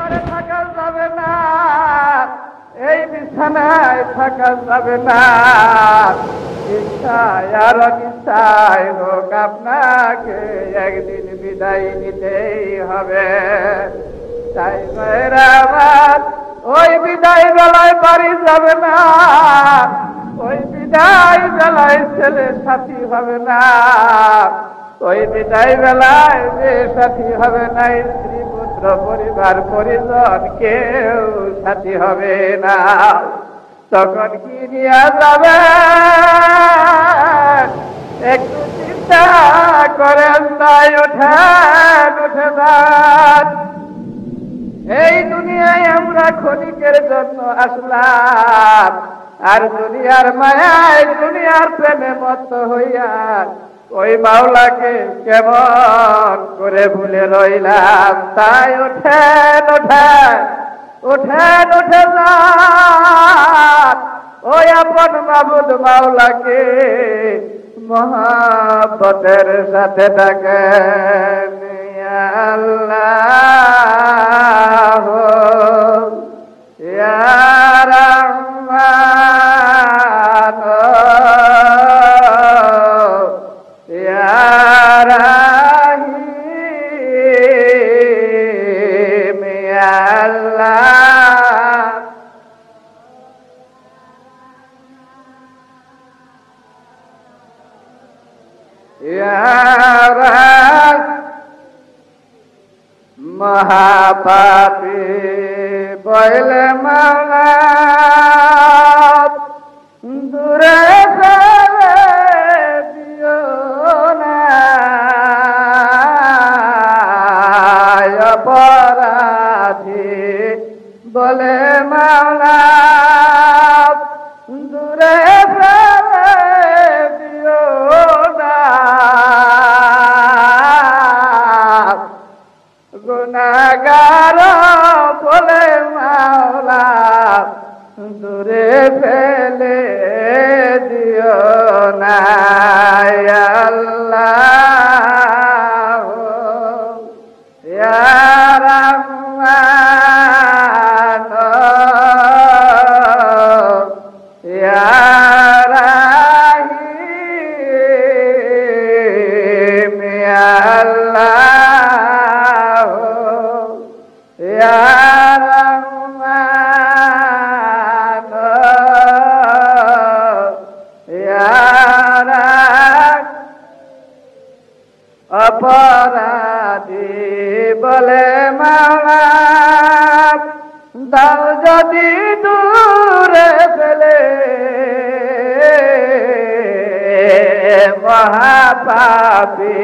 ঘরে থাকা যাবে না, এই বিছানায় থাকা যাবে না। ইচ্ছায় আর অনিচ্ছায় হোক আপনাকে একদিন বিদায় নিতেই হবে। তাই মেয়েরা আমার ওই বিদায় বেলায় বাড়ি যাবে না, ওই বিদায় বেলায় ছেলে সাথী হবে না, ওই বিদায় বেলায় যে সাথী হবে না, স্ত্রী পুত্র পরিবার পরিজন কেউ সাথী হবে না। তখন কি নিয়ে যাবে একটু চিন্তা করেন। তাই ওঠেন, উঠে যান। এই দুনিয়ায় আমরা ক্ষণিকের জন্য আসলাম, আর দুনিয়ার মায়ায় দুনিয়ার প্রেমে মত্ত হইয়া ওই মাওলাকে কেমন করে ভুলে রইলাম। তাই ওঠেন, ওঠেন, ওঠেন, উঠে যান। ওই আপন মাবুদ মাওলাকে মহাব্বতের সাথে ডাকেন। ইয়া আল্লাহ, ইয়া রহমান, ইয়া রহিম, ইয়া আল্লাহ। মহাপাপী বলে মাওলা দূরে ফেলে দিও না, অপরাধী বলে মাওলা দূরে ফেলে দিও না, গুনাহগার বলে মাওলা দূরে ফেলে দিও না। ইয়া আল্লাহ, ইয়া রহমান, ইয়া রহিম, ইয়া আল্লাহ, ইয়া রহমান, ইয়া রহিম। অপরাধী বলে মাওলা দাও যদি দূরে ফেলে, মহাপাপী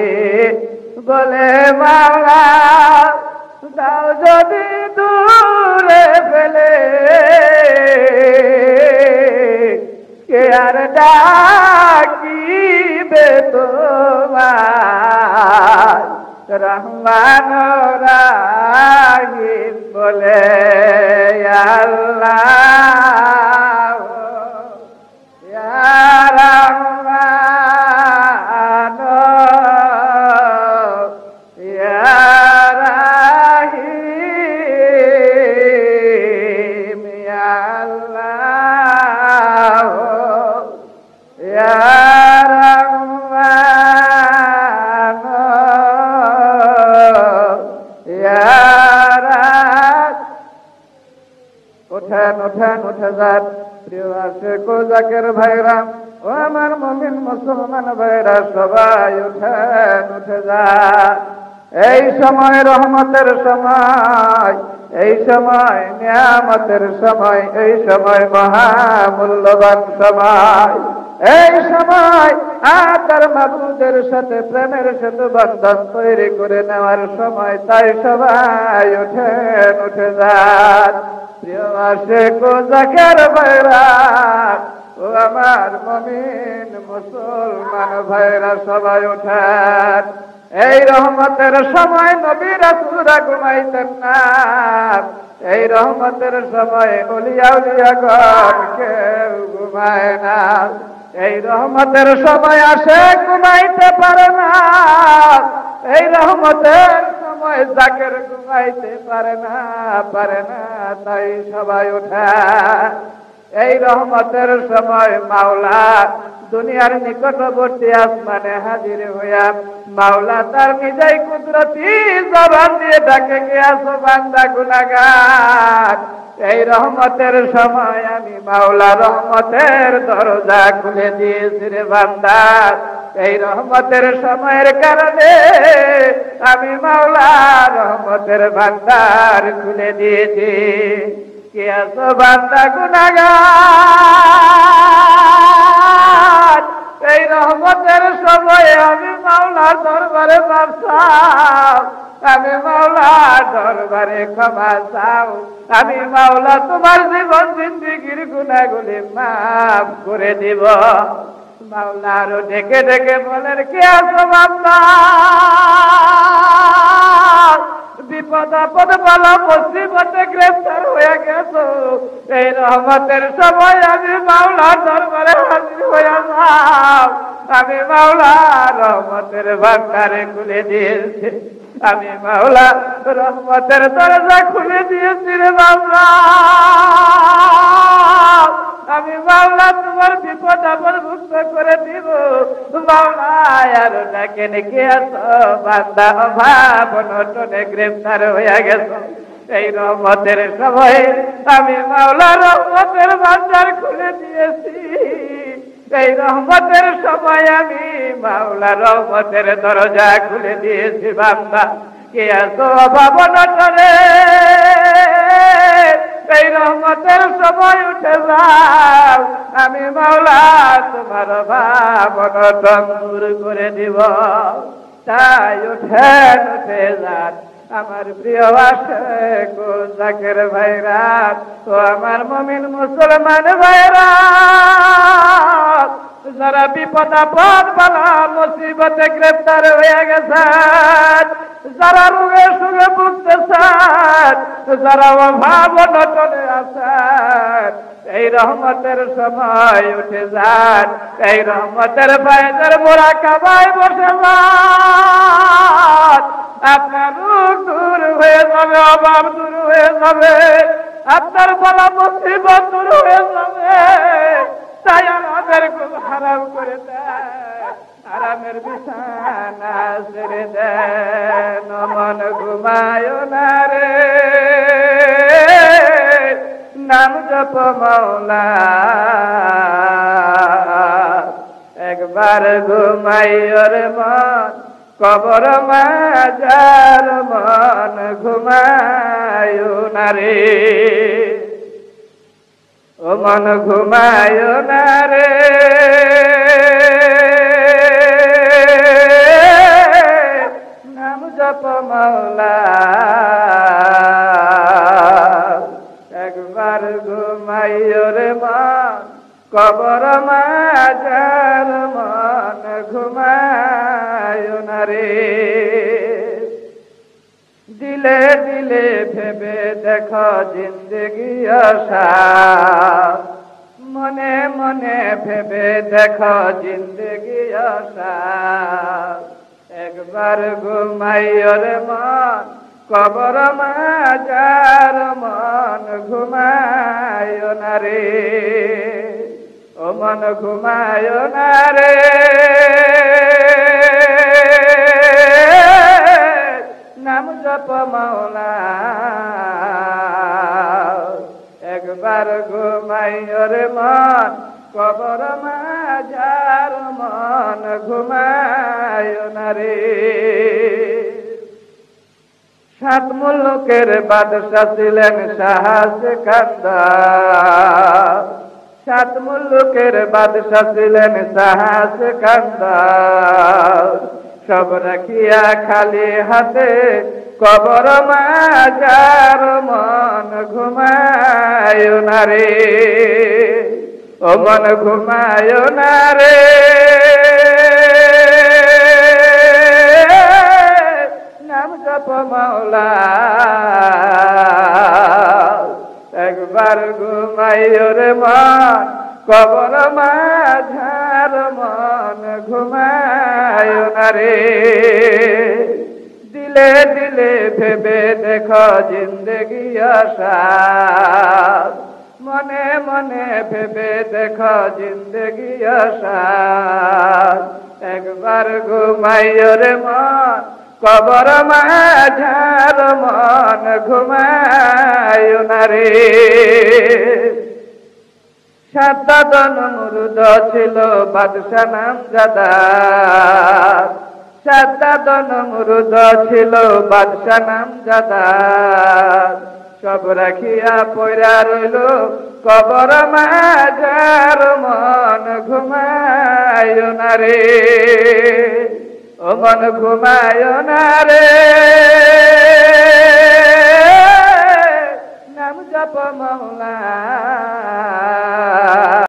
বলে মাওলা দাও যদি দূরে ফেলে, কে আর ডাকিবে তোমার রহমান রাহিম বলে। আল্লাহ, ইয়া রহমান, ইয়া রহিম, ইয়া আল্লাহ, ইয়া রহমান, ইয়া রহিম। ওঠেন, ওঠেন, উঠে যান। প্রিয় আশিক ও জাকের ভাইরা, ও আমার মুমিন মুসলমান ভাইরা, সবাই ওঠেন, উঠে যান। এই সময় রহমতের সময়, এই সময় নিয়ামতের সময়, এই সময় মহামূল্যবান সময়, এই সময় আতার মাবুদের সাথে প্রেমের সেতু বন্ধন তৈরি করে নেওয়ার সময়। তাই সবাই ওঠেন, উঠে যান। প্রিয় আশিক ও জাকের ভাইরা, ও আমার মুমিন মুসলমান ভাইরা, সবাই ওঠেন। এই রহমতের সময় নবী রাসূলরা ঘুমাইতেন না, এই রহমতের সময় ওলিয়া উলিয়াগণ কেউ ঘুমায় না। এই রহমতের সময় আসে ঘুমাইতে পারে না, এই রহমতের সময় জাকের ঘুমাইতে পারে না, তাই সবাই ওঠে। এই রহমতের সময় মাওলা দুনিয়ার নিকটবর্তী আসমানে হাজির হইয়া মাওলা তার নিজেই কুদরতি জবান দিয়ে ডাকে, কে আছো বান্দা গুনাহগার। এই রহমতের সময় আমি মাওলা রহমতের দরজা খুলে দিয়েছি রে বান্দা। এই রহমতের সময়ের কারণে আমি মাওলা রহমতের ভান্ডার খুলে দিয়েছি। কে আছো বান্দা গুনাহগার। এই রহমতের সময় আমি মাওলার দরবারে মাপ চাও, আমি মাওলার দরবারে ক্ষমা চাও। আমি মাওলা তোমার জীবন জিন্দেগির গুনাহগুলি মাফ করে দিব। মাওলা আরো ডেকে ডেকে বলেন, কে আছো বান্দা বিপদ আপদ বালা মুসিবতে গ্রেফতার হয়ে গেছো, এই রহমতের সময় আমি মাওলার দরবারে হাজির হয়ে যাও। আমি মাওলা রহমতের ভান্ডারে খুলে দিয়েছি, আমি মাওলা রহমতের দরজা খুলে দিয়েছি রে বান্দা। আমি মাওলা তোমার বিপদ আপদ মুক্ত করে দিব। মাওলা আর ডাকেন, কে আছো বান্দা অভাব অনটনে গ্রেফতার হয়ে গেছো, এই রহমতের সময় আমি মাওলা রহমতের ভান্ডার খুলে দিয়েছি। এই রহমতের সময় আমি মাওলা রহমতের দরজা খুলে দিয়েছি। বান্দা কে আছো অভাব অনটনে, এই রহমতের সময় উঠে যাও। আমি মাওলা তোমার অভাব অনটন দূর করে দিব। তাই উঠেন, উঠে যান আমার প্রিয় আশেক ও জাকের ভাইরা, তো আমার মুমিন মুসলমান ভাইরা, যারা বিপদ আপদ বালা মুসিবতে গ্রেফতার হয়ে গেছেন, যারা রোগে সুগে ভুগতেছেন, যারা অভাব অনটনে আছেন, এই রহমতের সময় উঠে যান, এই রহমতের ফায়দার মুরাকাবায় বসে যান। আপনার রোগ দূর হয়ে যাবে, অভাব দূর হয়ে যাবে, আপনার বালা মুসিবত দূর হয়ে যাবে। তাই আমাদের খুব হারাম করে দেয়, আরামের বিছানা ছেড়ে দেন, মন ঘুমায় না রে, নাম জপ মাওলা। একবার ঘুমাইও রে মন, কবর মাজার মন ঘুমায় না রে, ও মন ঘুমায় না রে, নাম জপ মাওলা। একবার ঘুমাইও রে মন, কবর মাজার মন ঘুমায় না রে। দিলে দিলে ভেবে দেখো জিন্দেগি আসার, মনে মনে ভেবে দেখো জিন্দেগি আসার। একবার ঘুমাইও রে মন, কবর মাজার মন ঘুমায় না রে, ও মন ঘুমায় না রে, নাম জপ মাওলা। একবার ঘুমাইও রে মন, কবর মাজার মন ঘুমায় না রে। সাত মুলুকের বাদশা ছিলেন শাহ সিকান্দার, সাত মুলুকের বাদশা ছিলেন শাহ সিকান্দার। সব রাখিয়া খালি হাতে কবর মাজার মন ঘুমায় না রে, ও মন ঘুমায় না রে, নাম জপ মাওলা। একবার ঘুমাইও রে মন, কবর মাঝার ঘুমায় না রে। দিলে দিলে ভেবে দেখো জিন্দেগি আসার, মনে মনে ভেবে দেখো জিন্দেগি আসার। একবার ঘুমাইও রে মন, কবর মাঝার মন ঘুমায় না রে। সাতটা মুরুদ ছিল বাদশা নামজাদার, সাতটা মুরুদ ছিল বাদশা নামজাদার। সব রাখিয়া পয়রা রইল কবর মাঝার মন ঘুমায় না রে। ও মন ঘুমায় না রে, নাম জপ মওলা